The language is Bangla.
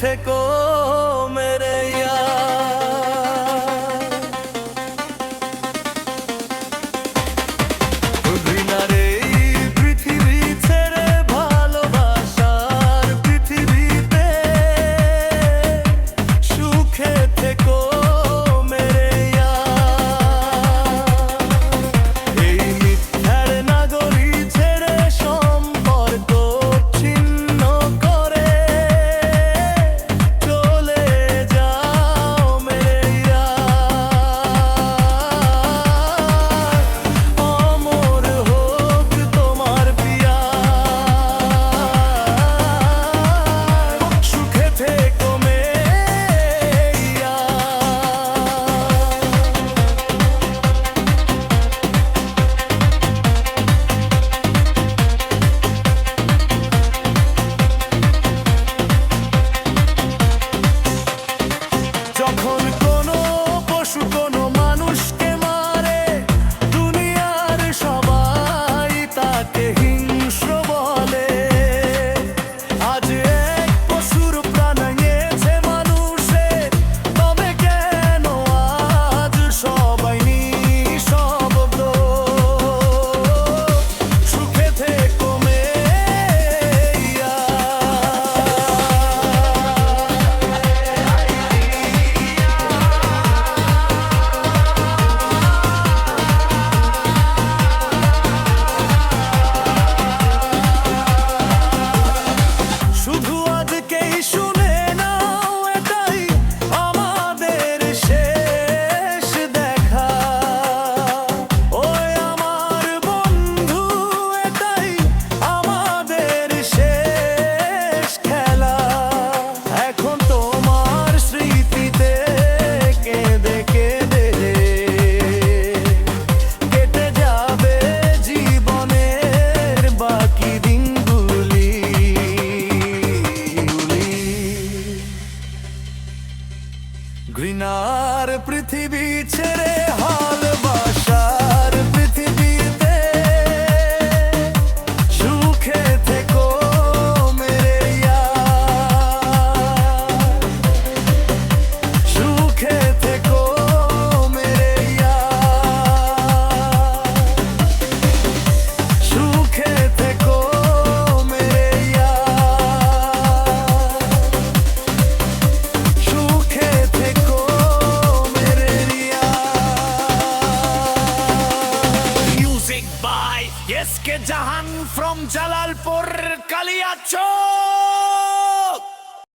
থেকো মেরে ঘৃণার এই পৃথিবী ছেড়ে ভালোবাসার পৃথিবীতে সুখে থেকো মেরে এই মিথ্যার নাগরী ছেড়ে সম্পর্ক ছিন্ন করে চলে যাও মেরে অমর হোক তোমার পিয়া সুখে থেকো মেরিয়া যখন কোনো পশু কোনো মানুষকে মারে দুনিয়ার সবাই তাকে হিংস্র বলে আজ এক পশুর প্রাণ নিয়েছে মানুষের তবে কেন আজ সবাই নিঃশব্দ সুখে থেকো মেরিয়া শুধু আজকেই শুনে নাও এটাই আমাদের শেষ দেখা ওই আমার বন্ধু এটাই আমাদের শেষ খেলা এখন তোমার স্মৃতিতে কেঁদে কেঁদে কেটে যাবে জীবনের বাকি দিনগুলি ঘৃণার পৃথিবী ছেড়ে ভালোবাসার পৃথিবীতে সুখে থেকো মেরিয়া সুখে থেকো মেরিয়া সুখে থেকো মেরিয়া সুখে থেকো Maria Music by SK Jahan from Jalalpur, Kaliachok.